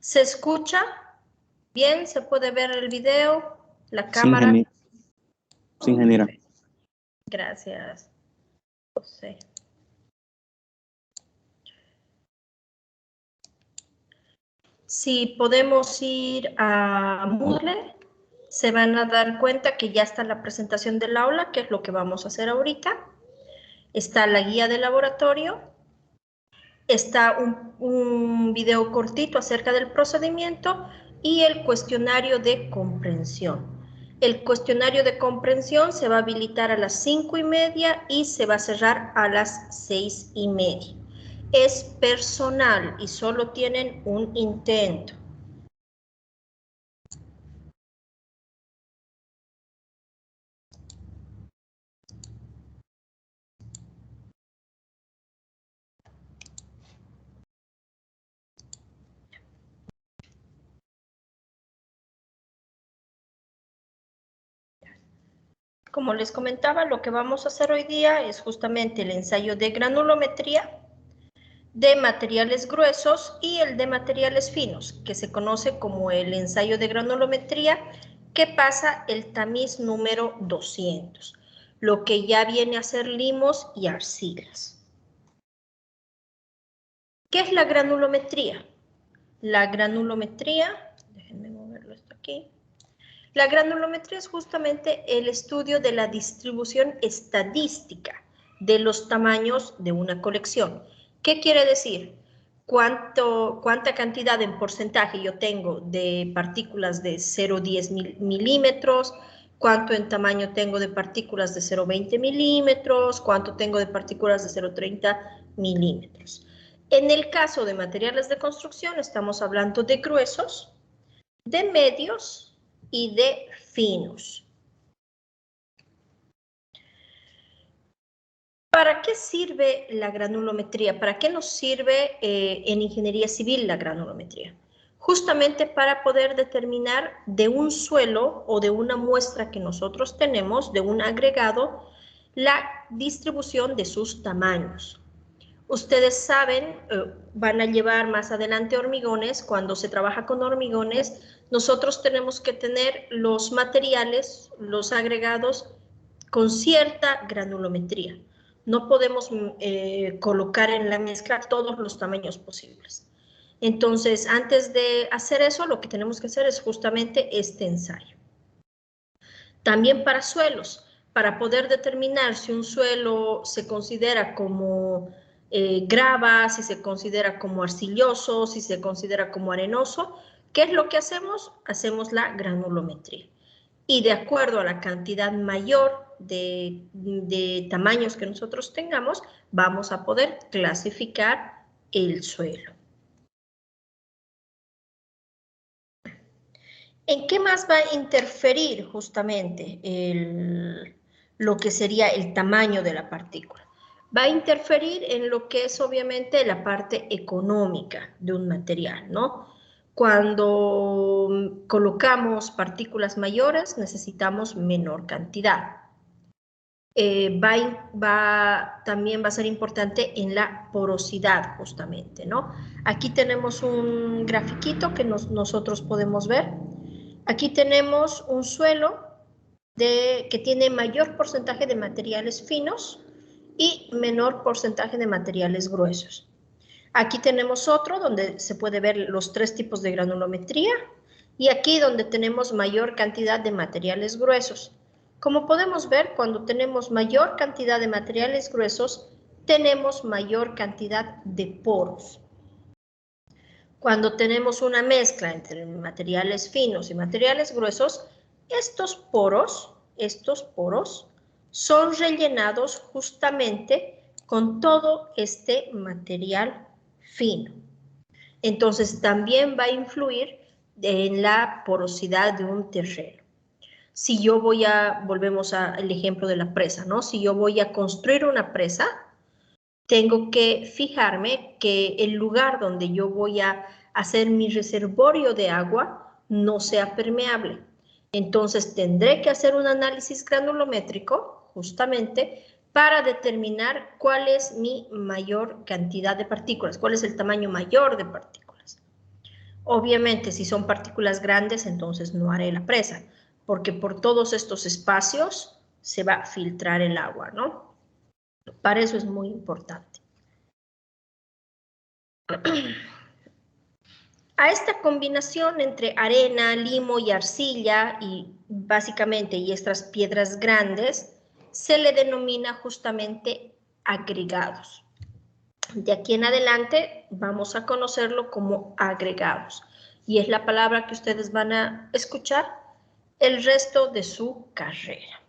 ¿Se escucha bien? ¿Se puede ver el video? ¿La Sí, cámara? sí, ingeniera. Gracias, José. Si podemos ir a Moodle, se van a dar cuenta que ya está la presentación del aula, que es lo que vamos a hacer ahorita. Está la guía de laboratorio. Está un video cortito acerca del procedimiento y el cuestionario de comprensión. El cuestionario de comprensión se va a habilitar a las 5:30 y se va a cerrar a las 6:30. Es personal y solo tienen un intento. Como les comentaba, lo que vamos a hacer hoy día es justamente el ensayo de granulometría, de materiales gruesos y el de materiales finos, que se conoce como el ensayo de granulometría, que pasa el tamiz número 200, lo que ya viene a ser limos y arcillas. ¿Qué es la granulometría? La granulometría, déjenme moverlo esto aquí. La granulometría es justamente el estudio de la distribución estadística de los tamaños de una colección. ¿Qué quiere decir? ¿Cuánta cantidad en porcentaje yo tengo de partículas de 0,10 milímetros? ¿Cuánto en tamaño tengo de partículas de 0,20 milímetros? ¿Cuánto tengo de partículas de 0,30 milímetros? En el caso de materiales de construcción estamos hablando de gruesos, de medios y de finos. ¿Para qué sirve la granulometría? ¿Para qué nos sirve en ingeniería civil la granulometría? Justamente para poder determinar de un suelo o de una muestra que nosotros tenemos, de un agregado, la distribución de sus tamaños. Ustedes saben, van a llevar más adelante hormigones. Cuando se trabaja con hormigones, nosotros tenemos que tener los materiales, los agregados, con cierta granulometría. No podemos colocar en la mezcla todos los tamaños posibles. Entonces, antes de hacer eso, lo que tenemos que hacer es justamente este ensayo. También para suelos, para poder determinar si un suelo se considera como grava, si se considera como arcilloso, si se considera como arenoso, ¿qué es lo que hacemos? Hacemos la granulometría. Y de acuerdo a la cantidad mayor de tamaños que nosotros tengamos, vamos a poder clasificar el suelo. ¿En qué más va a interferir justamente lo que sería el tamaño de la partícula? Va a interferir en lo que es obviamente la parte económica de un material, ¿no? Cuando colocamos partículas mayores necesitamos menor cantidad. También va a ser importante en la porosidad justamente, ¿no? Aquí tenemos un grafiquito que nosotros podemos ver. Aquí tenemos un suelo que tiene mayor porcentaje de materiales finos y menor porcentaje de materiales gruesos. Aquí tenemos otro donde se puede ver los tres tipos de granulometría y aquí donde tenemos mayor cantidad de materiales gruesos. Como podemos ver, cuando tenemos mayor cantidad de materiales gruesos, tenemos mayor cantidad de poros. Cuando tenemos una mezcla entre materiales finos y materiales gruesos, estos poros son rellenados justamente con todo este material fino. Entonces, también va a influir en la porosidad de un terreno. Si yo volvemos al ejemplo de la presa, ¿no? Si yo voy a construir una presa, tengo que fijarme que el lugar donde yo voy a hacer mi reservorio de agua no sea permeable. Entonces tendré que hacer un análisis granulométrico justamente para determinar cuál es mi mayor cantidad de partículas, cuál es el tamaño mayor de partículas. Obviamente, si son partículas grandes, entonces no haré la presa, porque por todos estos espacios se va a filtrar el agua, ¿no? Para eso es muy importante. A esta combinación entre arena, limo y arcilla, y básicamente y estas piedras grandes, se le denomina justamente agregados. De aquí en adelante vamos a conocerlo como agregados, y es la palabra que ustedes van a escuchar el resto de su carrera.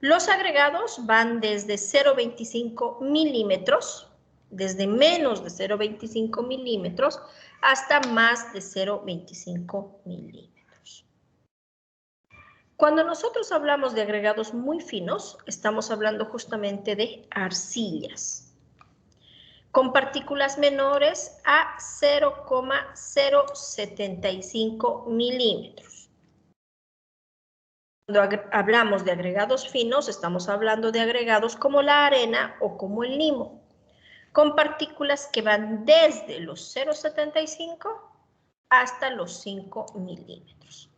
Los agregados van desde 0,25 milímetros, desde menos de 0,25 milímetros, hasta más de 0,25 milímetros. Cuando nosotros hablamos de agregados muy finos, estamos hablando justamente de arcillas, con partículas menores a 0,075 milímetros. Cuando hablamos de agregados finos, estamos hablando de agregados como la arena o como el limo, con partículas que van desde los 0,75 hasta los 5 milímetros.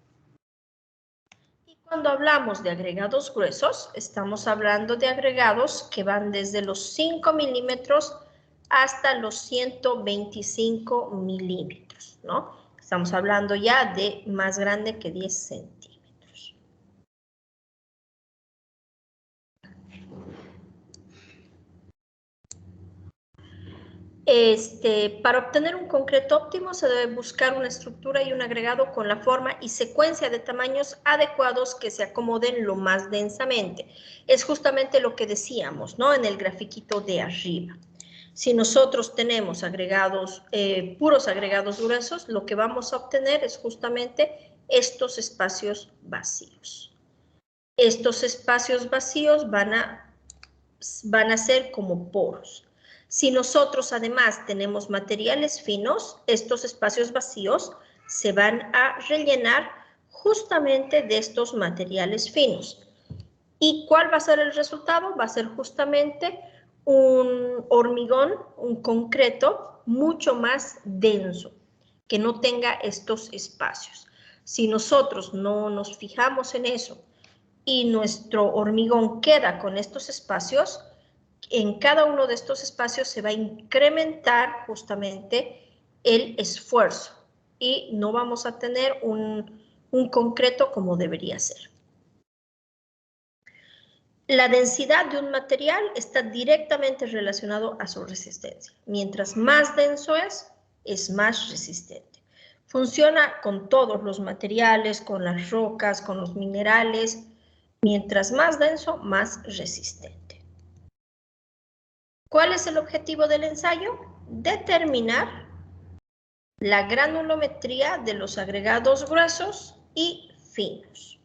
Y cuando hablamos de agregados gruesos, estamos hablando de agregados que van desde los 5 milímetros hasta los 125 milímetros, ¿no? Estamos hablando ya de más grande que 10 centímetros. Para obtener un concreto óptimo se debe buscar una estructura y un agregado con la forma y secuencia de tamaños adecuados que se acomoden lo más densamente. Es justamente lo que decíamos, ¿no? En el grafiquito de arriba. Si nosotros tenemos agregados, puros agregados gruesos, lo que vamos a obtener es justamente estos espacios vacíos. Estos espacios vacíos van a ser como poros. Si nosotros además tenemos materiales finos, estos espacios vacíos se van a rellenar justamente de estos materiales finos. ¿Y cuál va a ser el resultado? Va a ser justamente un hormigón, un concreto mucho más denso, que no tenga estos espacios. Si nosotros no nos fijamos en eso y nuestro hormigón queda con estos espacios, en cada uno de estos espacios se va a incrementar justamente el esfuerzo y no vamos a tener un concreto como debería ser. La densidad de un material está directamente relacionado a su resistencia. Mientras más denso es más resistente. Funciona con todos los materiales, con las rocas, con los minerales. Mientras más denso, más resistente. ¿Cuál es el objetivo del ensayo? Determinar la granulometría de los agregados gruesos y finos.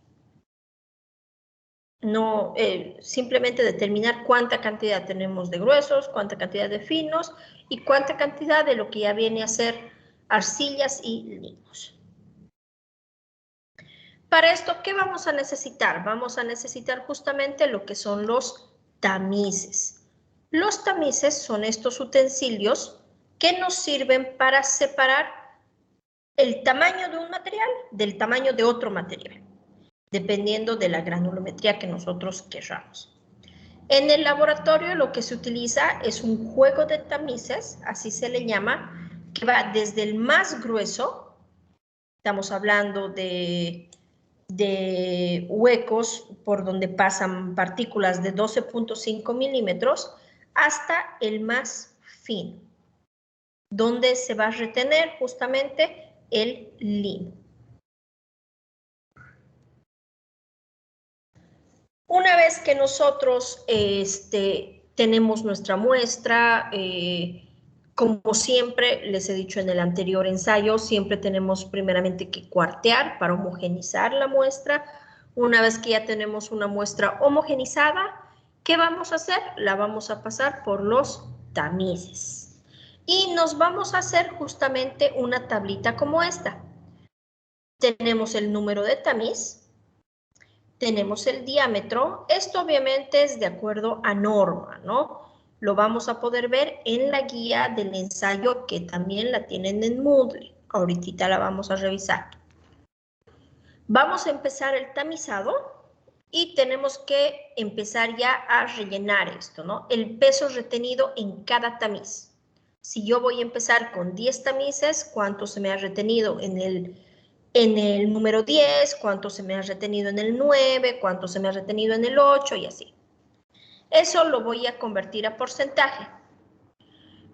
No, simplemente determinar cuánta cantidad tenemos de gruesos, cuánta cantidad de finos y cuánta cantidad de lo que ya viene a ser arcillas y limos. Para esto, ¿qué vamos a necesitar? Vamos a necesitar justamente lo que son los tamices. Los tamices son estos utensilios que nos sirven para separar el tamaño de un material del tamaño de otro material, dependiendo de la granulometría que nosotros queramos. En el laboratorio lo que se utiliza es un juego de tamices, así se le llama, que va desde el más grueso, estamos hablando de huecos por donde pasan partículas de 12,5 milímetros, hasta el más fino, donde se va a retener justamente el limo. Una vez que nosotros tenemos nuestra muestra, como siempre les he dicho en el anterior ensayo, siempre tenemos primeramente que cuartear para homogenizar la muestra. Una vez que ya tenemos una muestra homogenizada, ¿qué vamos a hacer? La vamos a pasar por los tamices. Y nos vamos a hacer justamente una tablita como esta. Tenemos el número de tamiz, tenemos el diámetro. Esto obviamente es de acuerdo a norma, ¿no? Lo vamos a poder ver en la guía del ensayo que también la tienen en Moodle, Ahorita la vamos a revisar. Vamos a empezar el tamizado y tenemos que empezar ya a rellenar esto, ¿no? El peso retenido en cada tamiz. Si yo voy a empezar con 10 tamices, ¿cuánto se me ha retenido en el número 10? ¿Cuánto se me ha retenido en el 9? ¿Cuánto se me ha retenido en el 8? Y así. Eso lo voy a convertir a porcentaje.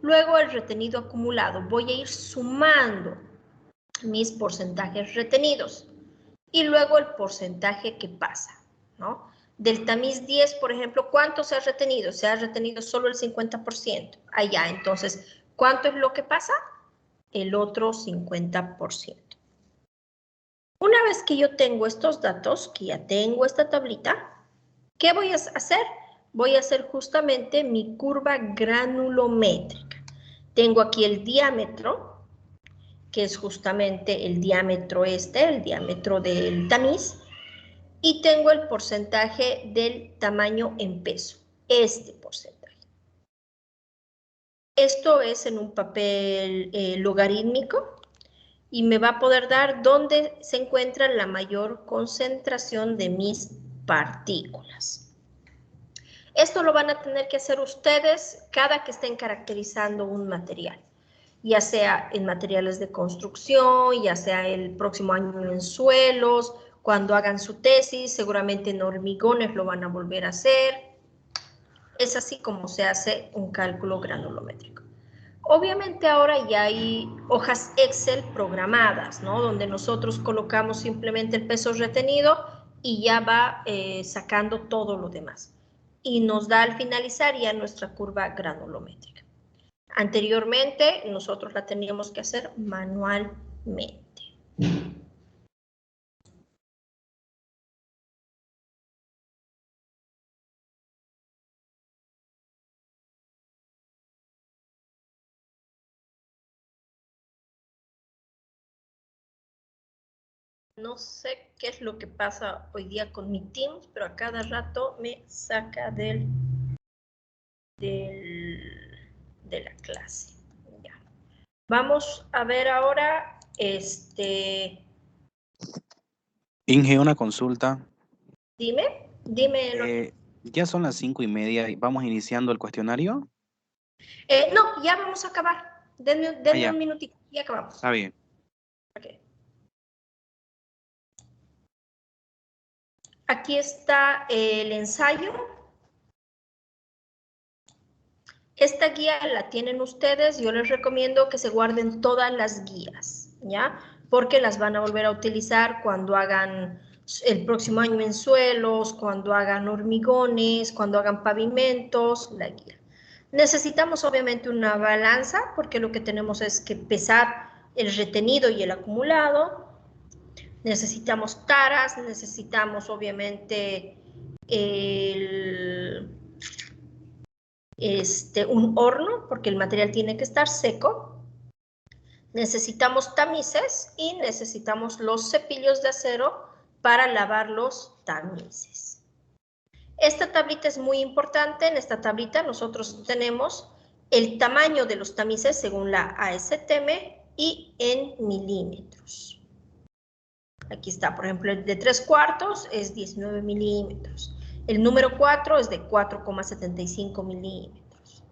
Luego el retenido acumulado. Voy a ir sumando mis porcentajes retenidos. Y luego el porcentaje que pasa, ¿no? Del tamiz 10, por ejemplo, ¿cuánto se ha retenido? Se ha retenido solo el 50%. Allá, entonces, ¿cuánto es lo que pasa? El otro 50%. Una vez que yo tengo estos datos, que ya tengo esta tablita, ¿qué voy a hacer? Voy a hacer justamente mi curva granulométrica. Tengo aquí el diámetro, que es justamente el diámetro el diámetro del tamiz, y tengo el porcentaje del tamaño en peso, este porcentaje. Esto es en un papel logarítmico y me va a poder dar dónde se encuentra la mayor concentración de mis partículas. Esto lo van a tener que hacer ustedes cada que estén caracterizando un material, ya sea en materiales de construcción, ya sea el próximo año en suelos, cuando hagan su tesis, seguramente en hormigones lo van a volver a hacer. Es así como se hace un cálculo granulométrico. Obviamente ahora ya hay hojas Excel programadas, ¿no? Donde nosotros colocamos simplemente el peso retenido y ya va sacando todo lo demás. Y nos da al finalizar ya nuestra curva granulométrica. Anteriormente nosotros la teníamos que hacer manualmente. No sé qué es lo que pasa hoy día con mi Teams, pero a cada rato me saca de la clase. Ya. Vamos a ver ahora, Inge, una consulta. Dime. Ya son las 5:30 y vamos iniciando el cuestionario. No, ya vamos a acabar. Denme un minutito y acabamos. Está bien. Okay. Aquí está el ensayo. Esta guía la tienen ustedes. Yo les recomiendo que se guarden todas las guías, ¿ya? Porque las van a volver a utilizar cuando hagan el próximo año en suelos, cuando hagan hormigones, cuando hagan pavimentos, la guía. Necesitamos obviamente una balanza porque lo que tenemos es que pesar el retenido y el acumulado. Necesitamos taras, necesitamos obviamente un horno porque el material tiene que estar seco. Necesitamos tamices y necesitamos los cepillos de acero para lavar los tamices. Esta tablita es muy importante. En esta tablita nosotros tenemos el tamaño de los tamices según la ASTM y en milímetros. Aquí está, por ejemplo, el de 3/4 es 19 milímetros. El número 4 es de 4,75 milímetros.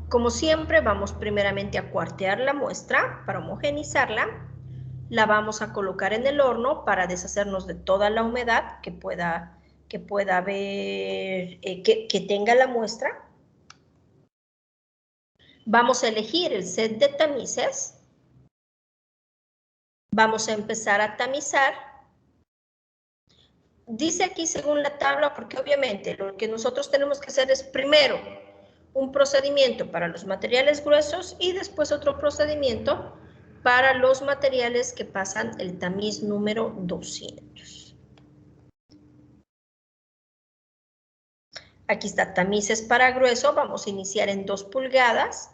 Como siempre, vamos primeramente a cuartear la muestra para homogenizarla. La vamos a colocar en el horno para deshacernos de toda la humedad que pueda haber, que tenga la muestra. Vamos a elegir el set de tamices. Vamos a empezar a tamizar. Dice aquí según la tabla, porque obviamente lo que nosotros tenemos que hacer es primero un procedimiento para los materiales gruesos y después otro procedimiento para los materiales que pasan el tamiz número 200. Aquí está tamices para grueso, vamos a iniciar en 2 pulgadas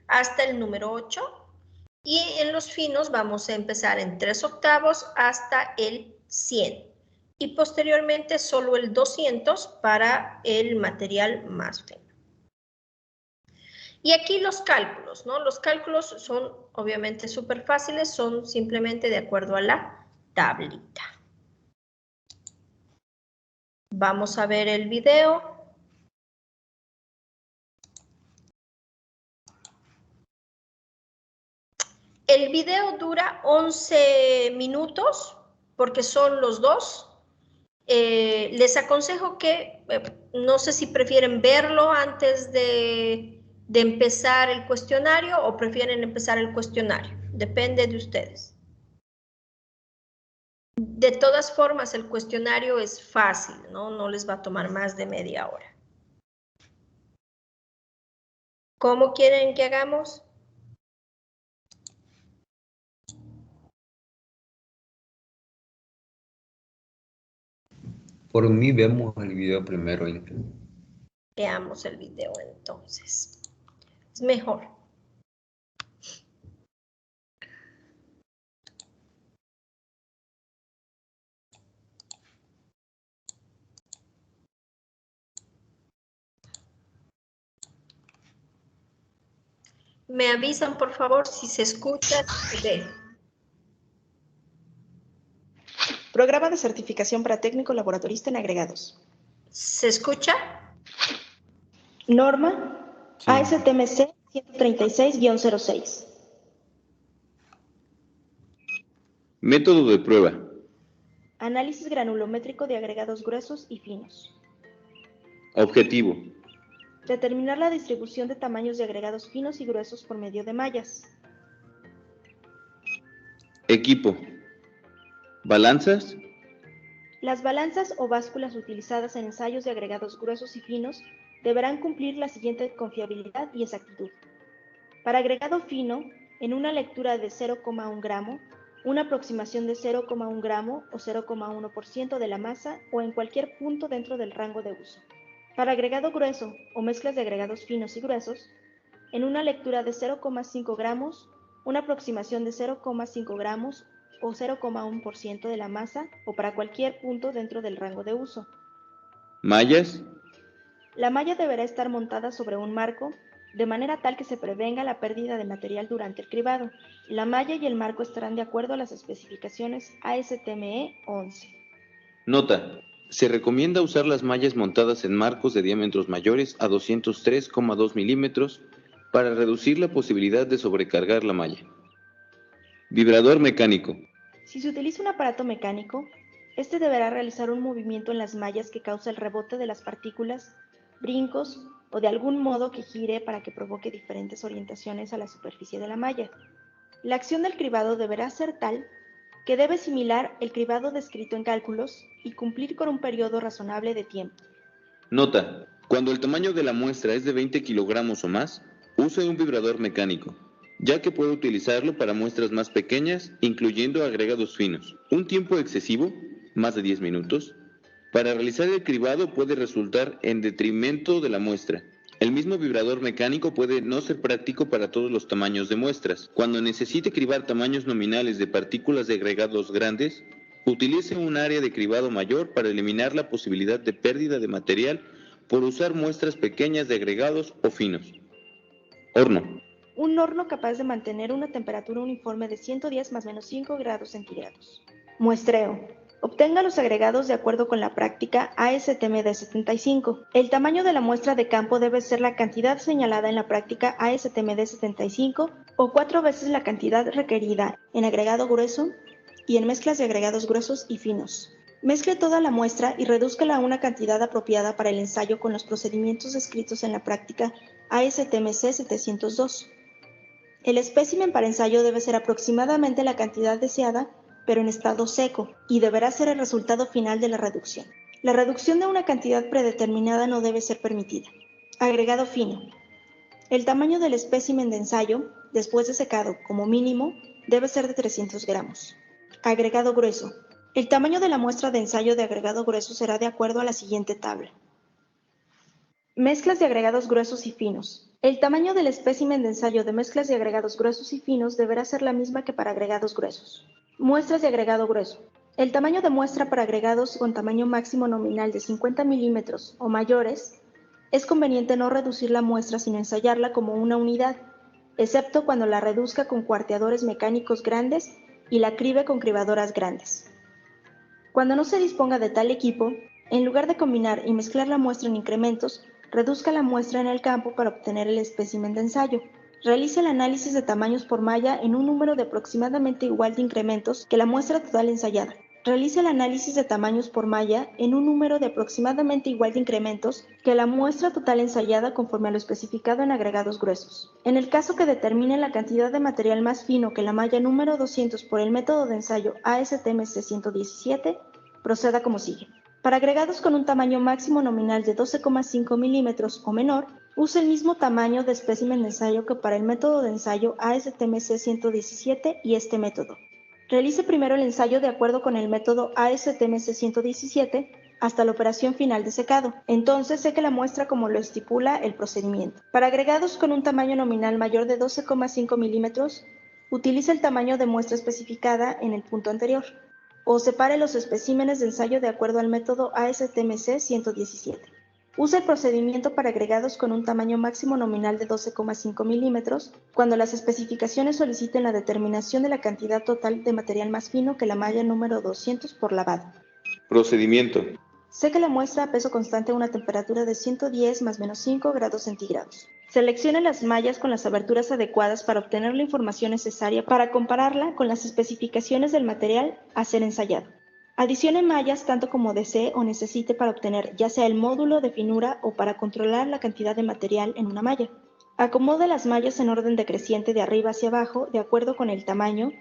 hasta el número 8 y en los finos vamos a empezar en 3/8 hasta el 100 y posteriormente solo el 200 para el material más fino. Y aquí los cálculos, ¿no? Los cálculos son obviamente súper fáciles, son simplemente de acuerdo a la tablita. Vamos a ver el video. El video dura 11 minutos porque son los dos. Les aconsejo que, no sé si prefieren verlo antes de empezar el cuestionario o prefieren empezar el cuestionario. Depende de ustedes. De todas formas, el cuestionario es fácil, ¿no? No les va a tomar más de media hora. ¿Cómo quieren que hagamos? Por mí vemos el video primero, Inge. Veamos el video entonces. Es mejor. Me avisan, por favor, si se escucha, si se ve. Programa de certificación para técnico laboratorista en agregados. ¿Se escucha? Norma Sí. ASTMC 136-06. Método de prueba. Análisis granulométrico de agregados gruesos y finos. Objetivo. Determinar la distribución de tamaños de agregados finos y gruesos por medio de mallas. Equipo. Balanzas. Las balanzas o básculas utilizadas en ensayos de agregados gruesos y finos deberán cumplir la siguiente confiabilidad y exactitud. Para agregado fino, en una lectura de 0,1 gramo, una aproximación de 0,1 gramo o 0,1% de la masa o en cualquier punto dentro del rango de uso. Para agregado grueso o mezclas de agregados finos y gruesos, en una lectura de 0,5 gramos, una aproximación de 0,5 gramos o 0,1% de la masa o para cualquier punto dentro del rango de uso. Mallas. La malla deberá estar montada sobre un marco, de manera tal que se prevenga la pérdida de material durante el cribado. La malla y el marco estarán de acuerdo a las especificaciones ASTME 11. Nota. Se recomienda usar las mallas montadas en marcos de diámetros mayores a 203,2 milímetros para reducir la posibilidad de sobrecargar la malla. Vibrador mecánico. Si se utiliza un aparato mecánico, este deberá realizar un movimiento en las mallas que causa el rebote de las partículas, brincos o de algún modo que gire para que provoque diferentes orientaciones a la superficie de la malla. La acción del cribado deberá ser tal que debe similar el cribado descrito en cálculos y cumplir con un periodo razonable de tiempo. Nota. Cuando el tamaño de la muestra es de 20 kilogramos o más, use un vibrador mecánico, ya que puede utilizarlo para muestras más pequeñas, incluyendo agregados finos. Un tiempo excesivo, más de 10 minutos, para realizar el cribado puede resultar en detrimento de la muestra. El mismo vibrador mecánico puede no ser práctico para todos los tamaños de muestras. Cuando necesite cribar tamaños nominales de partículas de agregados grandes, utilice un área de cribado mayor para eliminar la posibilidad de pérdida de material por usar muestras pequeñas de agregados o finos. Horno. Un horno capaz de mantener una temperatura uniforme de 110 más menos 5 grados centígrados. Muestreo. Obtenga los agregados de acuerdo con la práctica ASTM 75. El tamaño de la muestra de campo debe ser la cantidad señalada en la práctica ASTM 75 o 4 veces la cantidad requerida en agregado grueso y en mezclas de agregados gruesos y finos. Mezcle toda la muestra y redúzcala a una cantidad apropiada para el ensayo con los procedimientos descritos en la práctica ASTMC 702. El espécimen para ensayo debe ser aproximadamente la cantidad deseada, pero en estado seco, y deberá ser el resultado final de la reducción. La reducción de una cantidad predeterminada no debe ser permitida. Agregado fino. El tamaño del espécimen de ensayo, después de secado, como mínimo, debe ser de 300 gramos. Agregado grueso. El tamaño de la muestra de ensayo de agregado grueso será de acuerdo a la siguiente tabla. Mezclas de agregados gruesos y finos. El tamaño del espécimen de ensayo de mezclas de agregados gruesos y finos deberá ser la misma que para agregados gruesos. Muestras de agregado grueso. El tamaño de muestra para agregados con tamaño máximo nominal de 50 milímetros o mayores Es conveniente no reducir la muestra sino ensayarla como una unidad, excepto cuando la reduzca con cuarteadores mecánicos grandes y la cribe con cribadoras grandes. Cuando no se disponga de tal equipo, en lugar de combinar y mezclar la muestra en incrementos, reduzca la muestra en el campo para obtener el espécimen de ensayo. Realice el análisis de tamaños por malla en un número de aproximadamente igual de incrementos que la muestra total ensayada. Realice el análisis de tamaños por malla en un número de aproximadamente igual de incrementos que la muestra total ensayada conforme a lo especificado en agregados gruesos. En el caso que determine la cantidad de material más fino que la malla número 200 por el método de ensayo ASTM C117, proceda como sigue. Para agregados con un tamaño máximo nominal de 12,5 milímetros o menor, use el mismo tamaño de espécimen de ensayo que para el método de ensayo ASTM C117 y este método. Realice primero el ensayo de acuerdo con el método ASTM C117 hasta la operación final de secado. Entonces seque la muestra como lo estipula el procedimiento. Para agregados con un tamaño nominal mayor de 12,5 milímetros, utilice el tamaño de muestra especificada en el punto anterior, o separe los especímenes de ensayo de acuerdo al método ASTM C117. Usa el procedimiento para agregados con un tamaño máximo nominal de 12,5 milímetros cuando las especificaciones soliciten la determinación de la cantidad total de material más fino que la malla número 200 por lavado. Procedimiento. Seque la muestra a peso constante a una temperatura de 110 más menos 5 grados centígrados. Seleccione las mallas con las aberturas adecuadas para obtener la información necesaria para compararla con las especificaciones del material a ser ensayado. Adicione mallas tanto como desee o necesite para obtener ya sea el módulo de finura o para controlar la cantidad de material en una malla. Acomode las mallas en orden decreciente de arriba hacia abajo de acuerdo con el tamaño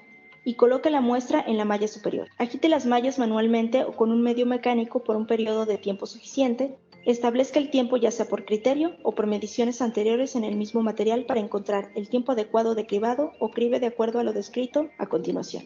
y coloque la muestra en la malla superior. Agite las mallas manualmente o con un medio mecánico por un periodo de tiempo suficiente. Establezca el tiempo ya sea por criterio o por mediciones anteriores en el mismo material para encontrar el tiempo adecuado de cribado o cribe de acuerdo a lo descrito a continuación.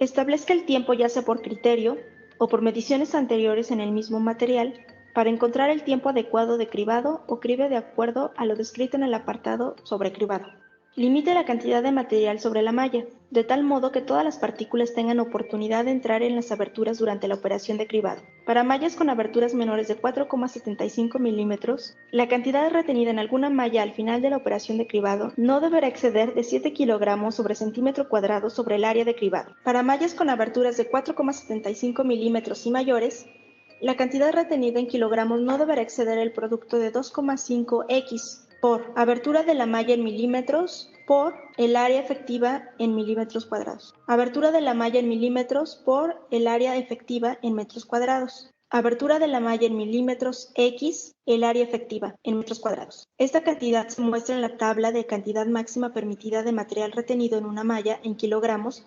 Establezca el tiempo ya sea por criterio o por mediciones anteriores en el mismo material para encontrar el tiempo adecuado de cribado o cribe de acuerdo a lo descrito en el apartado sobre cribado. Limite la cantidad de material sobre la malla, de tal modo que todas las partículas tengan oportunidad de entrar en las aberturas durante la operación de cribado. Para mallas con aberturas menores de 4,75 milímetros, la cantidad retenida en alguna malla al final de la operación de cribado no deberá exceder de 7 kilogramos sobre centímetro cuadrado sobre el área de cribado. Para mallas con aberturas de 4,75 milímetros y mayores, la cantidad retenida en kilogramos no deberá exceder el producto de 2,5x por abertura de la malla en milímetros por el área efectiva en milímetros cuadrados. Abertura de la malla en milímetros por el área efectiva en metros cuadrados. Abertura de la malla en milímetros X, el área efectiva en metros cuadrados. Esta cantidad se muestra en la tabla de cantidad máxima permitida de material retenido en una malla en kilogramos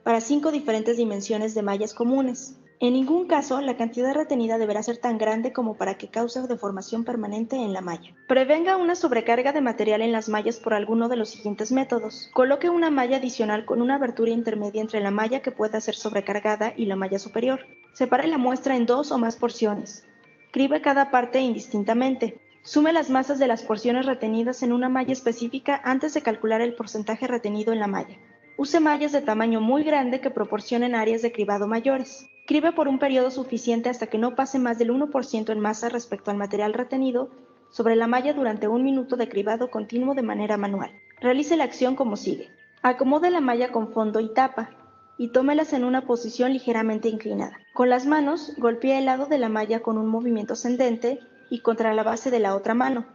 para 5 diferentes dimensiones de mallas comunes. En ningún caso, la cantidad retenida deberá ser tan grande como para que cause deformación permanente en la malla. Prevenga una sobrecarga de material en las mallas por alguno de los siguientes métodos. Coloque una malla adicional con una abertura intermedia entre la malla que pueda ser sobrecargada y la malla superior. Separe la muestra en 2 o más porciones. Cribe cada parte indistintamente. Sume las masas de las porciones retenidas en una malla específica antes de calcular el porcentaje retenido en la malla. Use mallas de tamaño muy grande que proporcionen áreas de cribado mayores. Cribe por un periodo suficiente hasta que no pase más del 1% en masa respecto al material retenido sobre la malla durante 1 minuto de cribado continuo de manera manual. Realice la acción como sigue. Acomode la malla con fondo y tapa y tómelas en una posición ligeramente inclinada. Con las manos, golpee el lado de la malla con un movimiento ascendente y contra la base de la otra mano,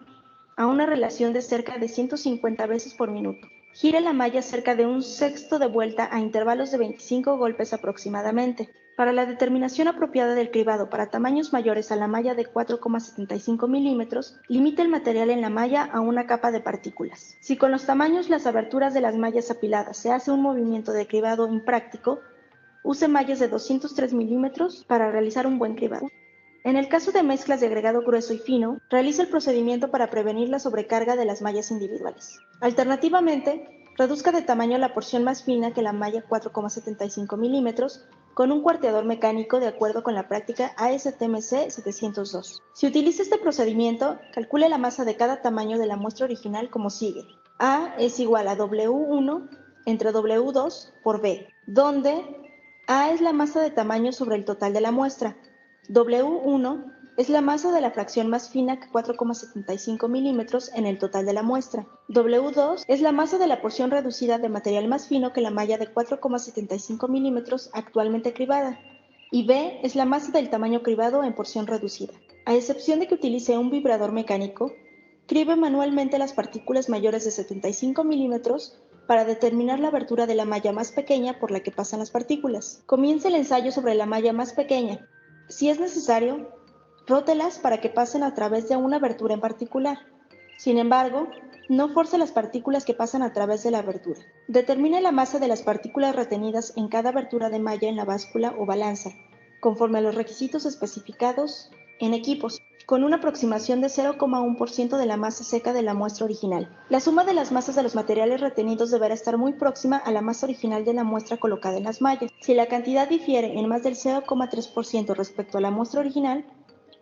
a una relación de cerca de 150 veces por minuto. Gire la malla cerca de 1/6 de vuelta a intervalos de 25 golpes aproximadamente. Para la determinación apropiada del cribado para tamaños mayores a la malla de 4,75 milímetros, limite el material en la malla a una capa de partículas. Si con los tamaños las aberturas de las mallas apiladas se hace un movimiento de cribado impráctico, use mallas de 203 milímetros para realizar un buen cribado. En el caso de mezclas de agregado grueso y fino, realice el procedimiento para prevenir la sobrecarga de las mallas individuales. Alternativamente, reduzca de tamaño la porción más fina que la malla 4,75 milímetros con un cuarteador mecánico de acuerdo con la práctica ASTM C702. Si utiliza este procedimiento, calcule la masa de cada tamaño de la muestra original como sigue. A es igual a W1 entre W2 por B, donde A es la masa de tamaño sobre el total de la muestra. W1 es la masa de la fracción más fina que 4,75 milímetros en el total de la muestra. W2 es la masa de la porción reducida de material más fino que la malla de 4,75 milímetros actualmente cribada. Y B es la masa del tamaño cribado en porción reducida. A excepción de que utilice un vibrador mecánico, cribe manualmente las partículas mayores de 75 milímetros para determinar la abertura de la malla más pequeña por la que pasan las partículas. Comience el ensayo sobre la malla más pequeña. Si es necesario, rótelas para que pasen a través de una abertura en particular. Sin embargo, no force las partículas que pasan a través de la abertura. Determine la masa de las partículas retenidas en cada abertura de malla en la báscula o balanza, conforme a los requisitos especificados en equipos, con una aproximación de 0,1% de la masa seca de la muestra original. La suma de las masas de los materiales retenidos deberá estar muy próxima a la masa original de la muestra colocada en las mallas. Si la cantidad difiere en más del 0,3% respecto a la muestra original,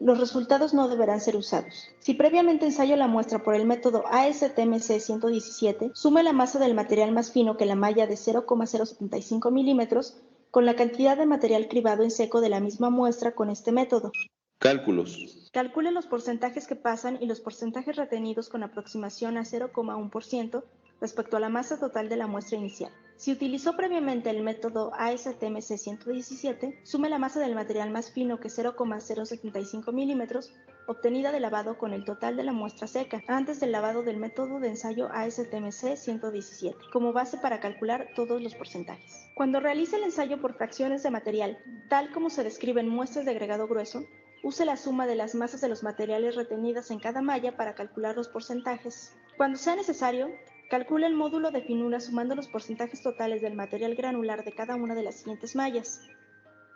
los resultados no deberán ser usados. Si previamente ensayo la muestra por el método ASTMC 117, sume la masa del material más fino que la malla de 0,075 milímetros con la cantidad de material cribado en seco de la misma muestra con este método. Cálculos. Calcule los porcentajes que pasan y los porcentajes retenidos con aproximación a 0,1% respecto a la masa total de la muestra inicial. Si utilizó previamente el método ASTMC 117, sume la masa del material más fino que 0,075 milímetros obtenida de lavado con el total de la muestra seca, antes del lavado del método de ensayo ASTMC 117, como base para calcular todos los porcentajes. Cuando realice el ensayo por fracciones de material, tal como se describe en muestras de agregado grueso, use la suma de las masas de los materiales retenidas en cada malla para calcular los porcentajes. Cuando sea necesario, calcule el módulo de finura sumando los porcentajes totales del material granular de cada una de las siguientes mallas.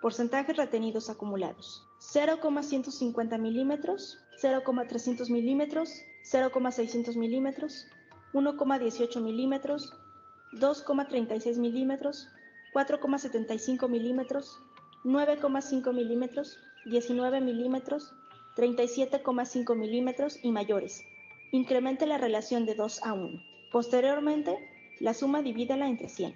Porcentajes retenidos acumulados: 0,150 milímetros, 0,300 milímetros, 0,600 milímetros, 1,18 milímetros, 2,36 milímetros, 4,75 milímetros, 9,5 milímetros, 19 milímetros, 37,5 milímetros y mayores. Incremente la relación de 2 a 1. Posteriormente, la suma divídela entre 100.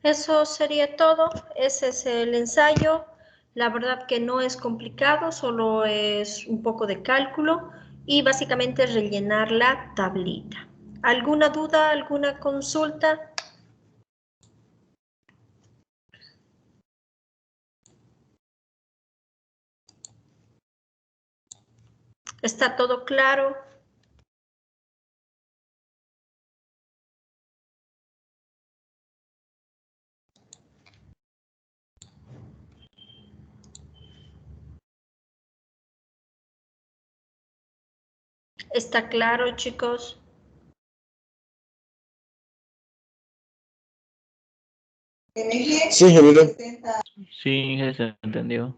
Eso sería todo. Ese es el ensayo. La verdad que no es complicado, solo es un poco de cálculo y básicamente rellenar la tablita. ¿Alguna duda, alguna consulta? ¿Está todo claro? ¿Está claro, chicos? Sí, ingeniero. Sí, se entendió.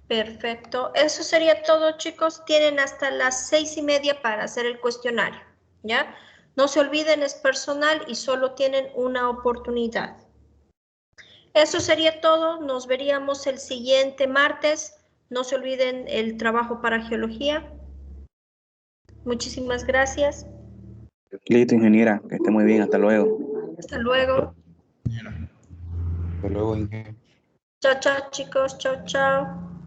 Perfecto. Eso sería todo, chicos. Tienen hasta las 6:30 para hacer el cuestionario, ¿ya? No se olviden, es personal y solo tienen una oportunidad. Eso sería todo. Nos veríamos el siguiente martes. No se olviden el trabajo para geología. Muchísimas gracias. Listo, ingeniera, que esté muy bien, hasta luego. Hasta luego. Hasta luego, ingeniero. Chao, chao, chicos. Chao, chao.